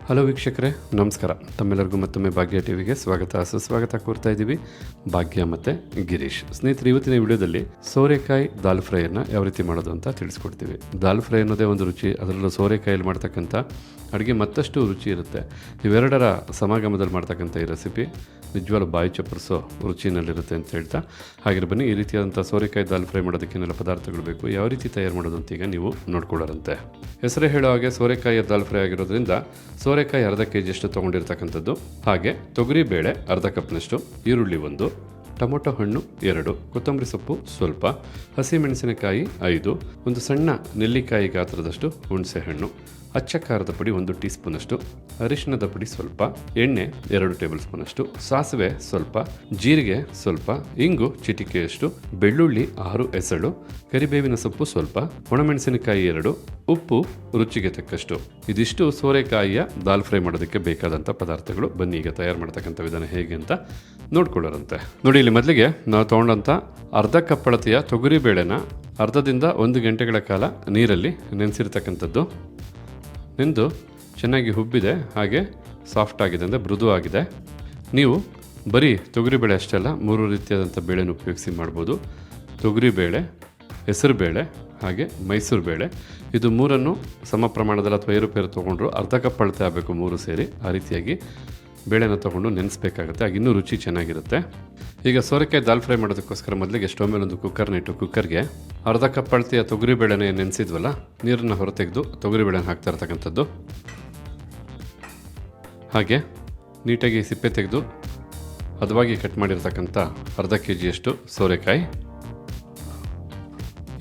Hello ವೀಕ್ಷಕರೇ, ನಮಸ್ಕಾರ. ತಮ್ಮೆಲ್ಲರಿಗೂ ಮತ್ತೊಮ್ಮೆ ಭಾಗ್ಯ ಟಿವಿಗೆ ಸುಸ್ವಾಗತ ಕೋರ್ತಾ ಇದ್ದೀವಿ. ಭಾಗ್ಯ ಮತ್ತು ಗಿರೀಶ್. ಸ್ನೇಹಿತರೆ, ಇವತ್ತಿನ ವಿಡಿಯೋದಲ್ಲಿ ಸೋರೆಕಾಯಿ ದಾಲ್ ಫ್ರೈಯನ್ನು ಯಾವ ರೀತಿ ಮಾಡೋದು ಅಂತ ತಿಳಿಸ್ಕೊಡ್ತೀವಿ. ದಾಲ್ ಫ್ರೈ ಅನ್ನೋದೇ ಒಂದು ರುಚಿ, ಅದರಲ್ಲೂ ಸೋರೆಕಾಯಲ್ಲಿ ಮಾಡ್ತಕ್ಕಂಥ ಅಡುಗೆ ಮತ್ತಷ್ಟು ರುಚಿ ಇರುತ್ತೆ. ಇವೆರಡರ ಸಮಾಗಮದಲ್ಲಿ ಮಾಡ್ತಕ್ಕಂಥ ಈ ರೆಸಿಪಿ ನಿಜವಾಗ್ಲೂ ಬಾಯಿ ಚಪ್ಪರಿಸೋ ರುಚಿನಲ್ಲಿರುತ್ತೆ ಅಂತ ಹೇಳ್ತಾ, ಹಾಗೆ ಬನ್ನಿ ಈ ರೀತಿಯಾದಂಥ ಸೋರೆಕಾಯಿ ದಾಲ್ ಫ್ರೈ ಮಾಡೋದಕ್ಕೇನೆಲ್ಲ ಪದಾರ್ಥಗಳು ಬೇಕು, ಯಾವ ರೀತಿ ತಯಾರು ಮಾಡೋದು ಅಂತ ಈಗ ನೀವು ನೋಡ್ಕೊಳ್ಳೋರಂತೆ. ಹೆಸರೇ ಹೇಳೋ ಹಾಗೆ ಸೋರೆಕಾಯಿಯ ದಾಲ್ ಫ್ರೈ ಆಗಿರೋದ್ರಿಂದ ಸೋರೆಕಾಯಿ ಅರ್ಧ ಕೆಜಿಯಷ್ಟು ತೊಗೊಂಡಿರ್ತಕ್ಕಂಥದ್ದು, ಹಾಗೆ ತೊಗರಿ ಬೇಳೆ ಅರ್ಧ ಕಪ್ನಷ್ಟು, ಈರುಳ್ಳಿ 1, ಟೊಮೊಟೊ ಹಣ್ಣು 2, ಕೊತ್ತಂಬರಿ ಸೊಪ್ಪು ಸ್ವಲ್ಪ, ಹಸಿಮೆಣಸಿನಕಾಯಿ 5, ಒಂದು ಸಣ್ಣ ನೆಲ್ಲಿಕಾಯಿ ಗಾತ್ರದಷ್ಟು ಹುಣಸೆ ಹಣ್ಣು, ಅಚ್ಚ ಖಾರದ ಪುಡಿ 1 ಟೀ ಸ್ಪೂನಷ್ಟು, ಅರಿಶಿಣದ ಪುಡಿ ಸ್ವಲ್ಪ, ಎಣ್ಣೆ 2 ಟೇಬಲ್ ಸ್ಪೂನಷ್ಟು, ಸಾಸಿವೆ ಸ್ವಲ್ಪ, ಜೀರಿಗೆ ಸ್ವಲ್ಪ, ಇಂಗು ಚಿಟಿಕೆಯಷ್ಟು, ಬೆಳ್ಳುಳ್ಳಿ 6 ಎಸಳು, ಕರಿಬೇವಿನ ಸೊಪ್ಪು ಸ್ವಲ್ಪ, ಒಣಮೆಣಸಿನಕಾಯಿ 2, ಉಪ್ಪು ರುಚಿಗೆ ತಕ್ಕಷ್ಟು. ಇದಿಷ್ಟು ಸೋರೆಕಾಯಿಯ ದಾಲ್ ಫ್ರೈ ಮಾಡೋದಕ್ಕೆ ಬೇಕಾದಂಥ ಪದಾರ್ಥಗಳು. ಬನ್ನಿ ಈಗ ತಯಾರು ಮಾಡ್ತಕ್ಕಂಥ ವಿಧಾನ ಹೇಗೆ ಅಂತ ನೋಡ್ಕೊಳ್ಳೋರಂತೆ. ನೋಡಿ, ಇಲ್ಲಿ ಮೊದಲಿಗೆ ನಾವು ತೊಗೊಂಡಂಥ ಅರ್ಧ ಕಪ್ ಅಳತೆಯ ತೊಗರಿ ಬೇಳೆನ ಅರ್ಧದಿಂದ 1 ಗಂಟೆಗಳ ಕಾಲ ನೀರಲ್ಲಿ ನೆನೆಸಿರ್ತಕ್ಕಂಥದ್ದು. ನೆಂದು ಚೆನ್ನಾಗಿ ಹುಬ್ಬಿದೆ, ಹಾಗೆ ಸಾಫ್ಟ್ ಆಗಿದೆ, ಅಂದರೆ ಮೃದು ಆಗಿದೆ. ನೀವು ಬರೀ ತೊಗರಿಬೇಳೆ ಅಷ್ಟೇ ಅಲ್ಲ, 3 ರೀತಿಯಾದಂಥ ಬೇಳೆನ ಉಪಯೋಗಿಸಿ ಮಾಡ್ಬೋದು. ತೊಗರಿಬೇಳೆ, ಹೆಸರುಬೇಳೆ, ಹಾಗೆ ಮೈಸೂರು ಬೇಳೆ. ಇದು 3 ಸಮ ಪ್ರಮಾಣದಲ್ಲಿ ಅಥವಾ ಏರುಪೇರು ತೊಗೊಂಡ್ರು ಅರ್ಧ ಕಪ್ ಅಳತೆ ಆಗಬೇಕು, 3 ಸೇರಿ. ಆ ರೀತಿಯಾಗಿ ಬೇಳೆನ ತೊಗೊಂಡು ನೆನೆಸ್ಬೇಕಾಗುತ್ತೆ, ಆಗ ಇನ್ನೂ ರುಚಿ ಚೆನ್ನಾಗಿರುತ್ತೆ. ಈಗ ಸೋರೆಕಾಯಿ ದಾಲ್ ಫ್ರೈ ಮಾಡೋದಕ್ಕೋಸ್ಕರ ಮೊದಲಿಗೆ ಸ್ಟವ್ ಮೇಲೆ ಒಂದು ಕುಕ್ಕರ್ನ ಇಟ್ಟು, ಕುಕ್ಕರ್ಗೆ ಅರ್ಧ ಕಪ್ ಅಳತೆಯ ತೊಗರಿ ಬೇಳೆನ ನೆನೆಸಿದ್ವಲ್ಲ, ನೀರನ್ನು ಹೊರತೆಗೆದು ತೊಗರಿ ಬೇಳೆನ ಹಾಕ್ತಾ ಇರ್ತಕ್ಕಂಥದ್ದು. ಹಾಗೆ ನೀಟಾಗಿ ಸಿಪ್ಪೆ ತೆಗೆದು ಹದವಾಗಿ ಕಟ್ ಮಾಡಿರ್ತಕ್ಕಂಥ ಅರ್ಧ ಕೆಜಿಯಷ್ಟು ಸೋರೆಕಾಯಿ,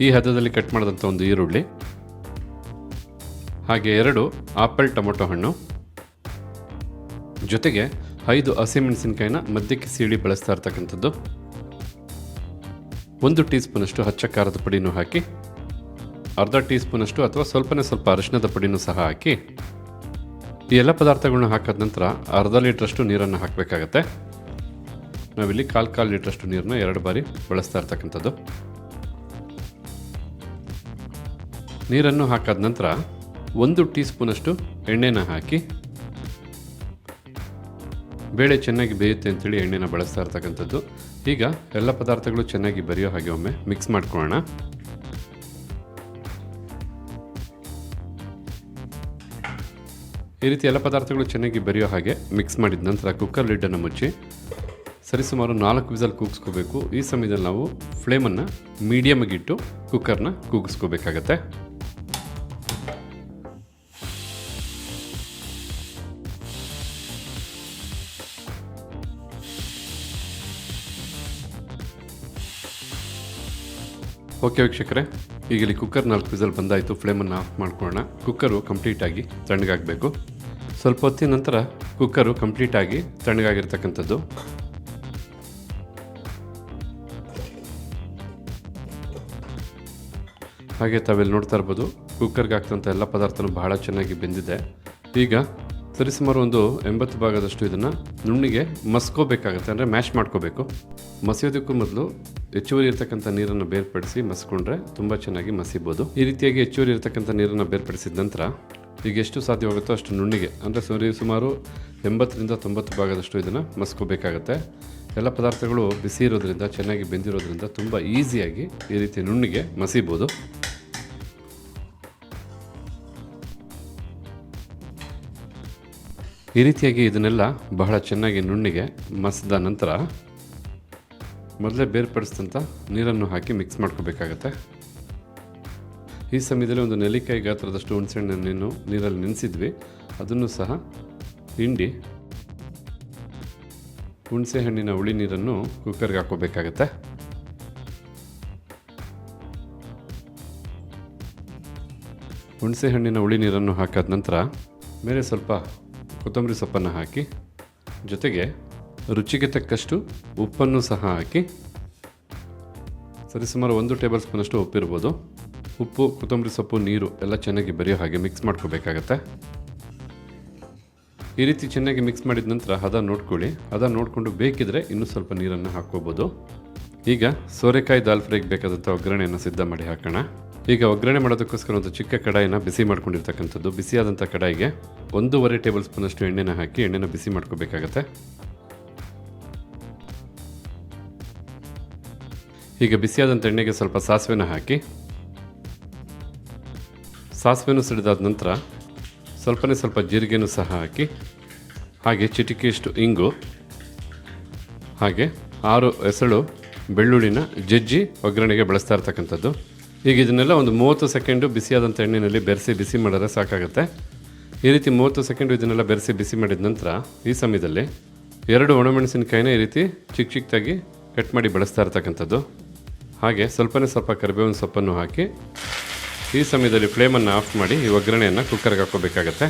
ಈ ಹದದಲ್ಲಿ ಕಟ್ ಮಾಡಿದಂಥ ಒಂದು ಈರುಳ್ಳಿ, ಹಾಗೆ 2 ಆಪಲ್ ಟೊಮೊಟೊ ಹಣ್ಣು, ಜೊತೆಗೆ 5 ಹಸಿಮೆಣಸಿನಕಾಯಿನ ಮಧ್ಯಕ್ಕೆ ಸೀಳಿ ಬಳಸ್ತಾ ಇರ್ತಕ್ಕಂಥದ್ದು, 1 ಟೀ ಸ್ಪೂನಷ್ಟು ಅಚ್ಚ ಖಾರದ ಪುಡಿನೂ ಹಾಕಿ, ಅರ್ಧ ಟೀ ಸ್ಪೂನಷ್ಟು ಅಥವಾ ಸ್ವಲ್ಪ ಅರಿಶಿಣದ ಪುಡಿನೂ ಸಹ ಹಾಕಿ, ಈ ಎಲ್ಲ ಪದಾರ್ಥಗಳನ್ನ ಹಾಕಿದ ನಂತರ ಅರ್ಧ ಲೀಟ್ರಷ್ಟು ನೀರನ್ನು ಹಾಕಬೇಕಾಗತ್ತೆ. ನಾವಿಲ್ಲಿ ಕಾಲು ಲೀಟ್ರಷ್ಟು ನೀರನ್ನ 2 ಬಾರಿ ಬಳಸ್ತಾ ಇರ್ತಕ್ಕಂಥದ್ದು. ನೀರನ್ನು ಹಾಕಾದ ನಂತರ 1 ಟೀ ಸ್ಪೂನಷ್ಟು ಎಣ್ಣೆನ ಹಾಕಿ, ಬೇಳೆ ಚೆನ್ನಾಗಿ ಬೇಯುತ್ತೆ ಅಂತೇಳಿ ಎಣ್ಣೆನ ಬಳಸ್ತಾ ಇರ್ತಕ್ಕಂಥದ್ದು. ಈಗ ಎಲ್ಲ ಪದಾರ್ಥಗಳು ಚೆನ್ನಾಗಿ ಬೆರೆಯೋ ಹಾಗೆ ಒಮ್ಮೆ ಮಿಕ್ಸ್ ಮಾಡ್ಕೊಳ್ಳೋಣ. ಈ ರೀತಿ ಎಲ್ಲ ಪದಾರ್ಥಗಳು ಚೆನ್ನಾಗಿ ಬೆರೆಯೋ ಹಾಗೆ ಮಿಕ್ಸ್ ಮಾಡಿದ ನಂತರ ಕುಕ್ಕರ್ ಲಿಡ್ಡನ್ನು ಮುಚ್ಚಿ ಸರಿಸುಮಾರು 4 ವಿಸಲ್ ಕೂಗಿಸ್ಕೋಬೇಕು. ಈ ಸಮಯದಲ್ಲಿ ನಾವು ಫ್ಲೇಮನ್ನು ಮೀಡಿಯಮ್ಗಿಟ್ಟು ಕುಕ್ಕರ್ನ ಕೂಗಿಸ್ಕೋಬೇಕಾಗತ್ತೆ. ಓಕೆ ವೀಕ್ಷಕರೇ, ಈಗ ಇಲ್ಲಿ ಕುಕ್ಕರ್ 4 ವಿಸಲ್ ಬಂದಾಯಿತು. ಫ್ಲೇಮನ್ನು ಆಫ್ ಮಾಡ್ಕೊಳ್ಳೋಣ. ಕುಕ್ಕರು ಕಂಪ್ಲೀಟಾಗಿ ತಣ್ಣಗಾಗಬೇಕು. ಸ್ವಲ್ಪ ಹೊತ್ತಿನ ನಂತರ ಕುಕ್ಕರು ಕಂಪ್ಲೀಟಾಗಿ ತಣ್ಣಗಾಗಿರ್ತಕ್ಕಂಥದ್ದು. ಹಾಗೆ ತಾವೆಲ್ಲಿ ನೋಡ್ತಾ ಇರ್ಬೋದು, ಕುಕ್ಕರ್ಗೆ ಹಾಕ್ತಂಥ ಎಲ್ಲ ಪದಾರ್ಥನೂ ಬಹಳ ಚೆನ್ನಾಗಿ ಬೆಂದಿದೆ. ಈಗ ಸರಿಸುಮಾರು ಒಂದು 80 ಭಾಗದಷ್ಟು ಇದನ್ನು ನುಣ್ಣಿಗೆ ಮಸ್ಕೋಬೇಕಾಗತ್ತೆ, ಅಂದರೆ ಮ್ಯಾಶ್ ಮಾಡ್ಕೋಬೇಕು. ಮಸಿಯೋದಕ್ಕೂ ಮೊದಲು ಹೆಚ್ಚುವರಿ ಇರ್ತಕ್ಕಂಥ ನೀರನ್ನು ಬೇರ್ಪಡಿಸಿ ಮಸ್ಕೊಂಡ್ರೆ ತುಂಬ ಚೆನ್ನಾಗಿ ಮಸಿಬೋದು. ಈ ರೀತಿಯಾಗಿ ಹೆಚ್ಚುವರಿ ಇರ್ತಕ್ಕಂಥ ನೀರನ್ನು ಬೇರ್ಪಡಿಸಿದ ನಂತರ ಈಗ ಎಷ್ಟು ಸಾಧ್ಯವಾಗುತ್ತೋ ಅಷ್ಟು ನುಣ್ಣಿಗೆ, ಅಂದರೆ ಸುಮಾರು 80ರಿಂದ 90 ಭಾಗದಷ್ಟು ಇದನ್ನು ಮಸ್ಕೋಬೇಕಾಗತ್ತೆ. ಎಲ್ಲ ಪದಾರ್ಥಗಳು ಬಿಸಿ ಇರೋದ್ರಿಂದ, ಚೆನ್ನಾಗಿ ಬೆಂದಿರೋದ್ರಿಂದ ತುಂಬ ಈಸಿಯಾಗಿ ಈ ರೀತಿ ನುಣ್ಣಿಗೆ ಮಸಿಬೋದು. ಈ ರೀತಿಯಾಗಿ ಇದನ್ನೆಲ್ಲ ಬಹಳ ಚೆನ್ನಾಗಿ ನುಣ್ಣಿಗೆ ಮಸಿದ ನಂತರ ಮೊದಲೇ ಬೇರ್ಪಡಿಸಿದಂಥ ನೀರನ್ನು ಹಾಕಿ ಮಿಕ್ಸ್ ಮಾಡ್ಕೋಬೇಕಾಗತ್ತೆ. ಈ ಸಮಯದಲ್ಲಿ ಒಂದು ನೆಲ್ಲಿಕಾಯಿ ಗಾತ್ರದಷ್ಟು ಹುಣಸೆಹಣ್ಣನ್ನು ನೀರಲ್ಲಿ ನೆನೆಸಿದ್ವಿ, ಅದನ್ನು ಸಹ ಹಿಂಡಿ ಹುಣಸೆ ಹಣ್ಣಿನ ಹುಳಿ ನೀರನ್ನು ಕುಕ್ಕರ್ಗೆ ಹಾಕೋಬೇಕಾಗತ್ತೆ. ಹುಣಸೆ ಹಣ್ಣಿನ ಹುಳಿ ನೀರನ್ನು ಹಾಕಾದ ನಂತರ ಮೇಲೆ ಸ್ವಲ್ಪ ಕೊತ್ತಂಬರಿ ಸೊಪ್ಪನ್ನು ಹಾಕಿ, ಜೊತೆಗೆ ರುಚಿಗೆ ತಕ್ಕಷ್ಟು ಉಪ್ಪನ್ನು ಸಹ ಹಾಕಿ, ಸರಿಸುಮಾರು 1 ಟೇಬಲ್ ಸ್ಪೂನಷ್ಟು ಉಪ್ಪಿರ್ಬೋದು. ಉಪ್ಪು, ಕೊತ್ತಂಬರಿ ಸೊಪ್ಪು, ನೀರು ಎಲ್ಲ ಚೆನ್ನಾಗಿ ಬೆರೆಯೋ ಹಾಗೆ ಮಿಕ್ಸ್ ಮಾಡ್ಕೋಬೇಕಾಗತ್ತೆ. ಈ ರೀತಿ ಚೆನ್ನಾಗಿ ಮಿಕ್ಸ್ ಮಾಡಿದ ನಂತರ ಹದ ನೋಡ್ಕೊಳ್ಳಿ. ಹದ ನೋಡಿಕೊಂಡು ಬೇಕಿದ್ರೆ ಇನ್ನೂ ಸ್ವಲ್ಪ ನೀರನ್ನು ಹಾಕ್ಕೋಬೋದು. ಈಗ ಸೋರೆಕಾಯಿ ದಾಲ್ ಫ್ರೈಗೆ ಬೇಕಾದಂಥ ಒಗ್ಗರಣೆಯನ್ನು ಸಿದ್ಧ ಮಾಡಿ ಹಾಕೋಣ. ಈಗ ಒಗ್ಗರಣೆ ಮಾಡೋದಕ್ಕೋಸ್ಕರ ಒಂದು ಚಿಕ್ಕ ಕಡಾಯಿನ ಬಿಸಿ ಮಾಡ್ಕೊಂಡಿರ್ತಕ್ಕಂಥದ್ದು. ಬಿಸಿಯಾದಂಥ ಕಡಾಯಿಗೆ 1.5 ಟೇಬಲ್ ಸ್ಪೂನಷ್ಟು ಎಣ್ಣೆನ ಹಾಕಿ ಎಣ್ಣೆನ ಬಿಸಿ ಮಾಡ್ಕೋಬೇಕಾಗತ್ತೆ. ಈಗ ಬಿಸಿಯಾದಂಥ ಎಣ್ಣೆಗೆ ಸ್ವಲ್ಪ ಸಾಸಿವೆನ ಹಾಕಿ, ಸಾಸಿವೆನೂ ಸಿಡಿದಾದ ನಂತರ ಸ್ವಲ್ಪ ಜೀರಿಗೆನೂ ಸಹ ಹಾಕಿ, ಹಾಗೆ ಚಿಟಿಕೆಯಷ್ಟು ಇಂಗು, ಹಾಗೆ 6 ಎಸಳು ಬೆಳ್ಳುಳ್ಳಿನ ಜಜ್ಜಿ ಒಗ್ಗರಣೆಗೆ ಬಳಸ್ತಾ ಇರ್ತಕ್ಕಂಥದ್ದು. ಈಗ ಇದನ್ನೆಲ್ಲ ಒಂದು 30 ಸೆಕೆಂಡು ಬಿಸಿಯಾದಂಥ ಎಣ್ಣೆಯಲ್ಲಿ ಬೆರೆಸಿ ಬಿಸಿ ಮಾಡಿದ್ರೆ ಸಾಕಾಗುತ್ತೆ. ಈ ರೀತಿ 30 ಸೆಕೆಂಡು ಇದನ್ನೆಲ್ಲ ಬೆರೆಸಿ ಬಿಸಿ ಮಾಡಿದ ನಂತರ ಈ ಸಮಯದಲ್ಲಿ 2 ಒಣಮೆಣಸಿನಕಾಯಿನ ಈ ರೀತಿ ಚಿಕ್ಕದಾಗಿ ಕಟ್ ಮಾಡಿ ಬಳಸ್ತಾ ಇರ್ತಕ್ಕಂಥದ್ದು. ಹಾಗೆ ಸ್ವಲ್ಪ ಕರಿಬೇವಿನ ಸೊಪ್ಪನ್ನು ಹಾಕಿ ಈ ಸಮಯದಲ್ಲಿ ಫ್ಲೇಮನ್ನು ಆಫ್ ಮಾಡಿ ಈ ಒಗ್ಗರಣೆಯನ್ನು ಕುಕ್ಕರ್ಗೆ ಹಾಕೋಬೇಕಾಗತ್ತೆ.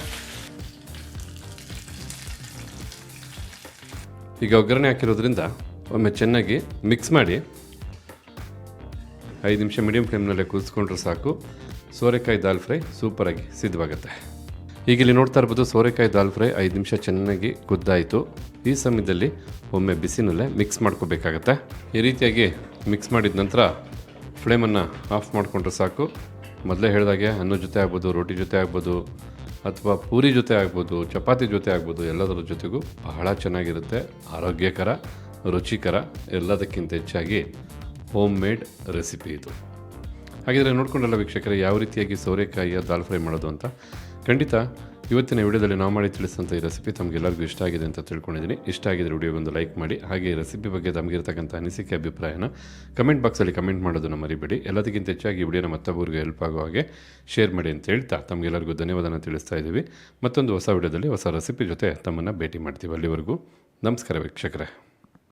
ಈಗ ಒಗ್ಗರಣೆ ಹಾಕಿರೋದ್ರಿಂದ ಒಮ್ಮೆ ಚೆನ್ನಾಗಿ ಮಿಕ್ಸ್ ಮಾಡಿ 5 ನಿಮಿಷ ಮೀಡಿಯಂ ಫ್ಲೇಮ್ನಲ್ಲೇ ಕೂರಿಸ್ಕೊಂಡ್ರೆ ಸಾಕು. ಸೋರೆಕಾಯಿ ದಾಲ್ ಫ್ರೈ ಸೂಪರಾಗಿ ಸಿದ್ಧವಾಗುತ್ತೆ. ಈಗ ಇಲ್ಲಿ ನೋಡ್ತಾ ಇರ್ಬೋದು, ಸೋರೆಕಾಯಿ ದಾಲ್ ಫ್ರೈ 5 ನಿಮಿಷ ಚೆನ್ನಾಗಿ ಕುದ್ದಾಯಿತು. ಈ ಸಮಯದಲ್ಲಿ ಒಮ್ಮೆ ಬಿಸಿನಲ್ಲೇ ಮಿಕ್ಸ್ ಮಾಡ್ಕೋಬೇಕಾಗತ್ತೆ. ಈ ರೀತಿಯಾಗಿ ಮಿಕ್ಸ್ ಮಾಡಿದ ನಂತರ ಫ್ಲೇಮನ್ನು ಆಫ್ ಮಾಡಿಕೊಂಡ್ರೆ ಸಾಕು. ಮೊದಲೇ ಹೇಳಿದಾಗೆ ಅನ್ನದ ಜೊತೆ ಆಗ್ಬೋದು, ರೋಟಿ ಜೊತೆ ಆಗ್ಬೋದು, ಅಥವಾ ಪೂರಿ ಜೊತೆ ಆಗ್ಬೋದು, ಚಪಾತಿ ಜೊತೆ ಆಗ್ಬೋದು, ಎಲ್ಲದರ ಜೊತೆಗೂ ಬಹಳ ಚೆನ್ನಾಗಿರುತ್ತೆ. ಆರೋಗ್ಯಕರ, ರುಚಿಕರ, ಎಲ್ಲದಕ್ಕಿಂತ ಹೆಚ್ಚಾಗಿ ಹೋಮ್ ಮೇಡ್ ರೆಸಿಪಿ ಇದು. ಹಾಗಿದ್ರೆ ನೋಡ್ಕೊಂಡಲ್ಲ ವೀಕ್ಷಕರೇ, ಯಾವ ರೀತಿಯಾಗಿ ಸೋರೆಕಾಯಿಯ ದಾಲ್ ಫ್ರೈ ಮಾಡೋದು ಅಂತ. ಖಂಡಿತ ಇವತ್ತಿನ ವಿಡಿಯೋದಲ್ಲಿ ನಾವು ಮಾಡಿ ತಿಳಿಸಿದಂಥ ಈ ರೆಸಿಪಿ ತಮಗೆಲ್ಲರಿಗೂ ಇಷ್ಟ ಆಗಿದೆ ಅಂತ ತಿಳ್ಕೊಂಡಿದ್ದೀನಿ. ಇಷ್ಟ ಆಗಿದ್ರೆ ವಿಡಿಯೋಗೊಂದು ಲೈಕ್ ಮಾಡಿ, ಹಾಗೆ ಈ ರೆಸಿಪಿ ಬಗ್ಗೆ ತಮಗಿರ್ತಕ್ಕಂಥ ಅನಿಸಿಕೆ ಅಭಿಪ್ರಾಯನ ಕಮೆಂಟ್ ಬಾಕ್ಸಲ್ಲಿ ಕಮೆಂಟ್ ಮಾಡೋದನ್ನು ಮರಿಬೇಡಿ. ಎಲ್ಲದಕ್ಕಿಂತ ಹೆಚ್ಚಾಗಿ ಈ ವಿಡಿಯೋನ ಮತ್ತೊಬ್ಬರಿಗೆ ಹೆಲ್ಪ್ ಆಗೋ ಹಾಗೆ ಶೇರ್ ಮಾಡಿ ಅಂತ ಹೇಳ್ತಾ ತಮಗೆಲ್ಲರಿಗೂ ಧನ್ಯವಾದನ ತಿಳಿಸ್ತಾ ಇದ್ದೀವಿ. ಮತ್ತೊಂದು ಹೊಸ ವಿಡಿಯೋದಲ್ಲಿ ಹೊಸ ರೆಸಿಪಿ ಜೊತೆ ತಮ್ಮನ್ನು ಭೇಟಿ ಮಾಡ್ತೀವಿ. ಅಲ್ಲಿವರೆಗೂ ನಮಸ್ಕಾರ ವೀಕ್ಷಕರೇ.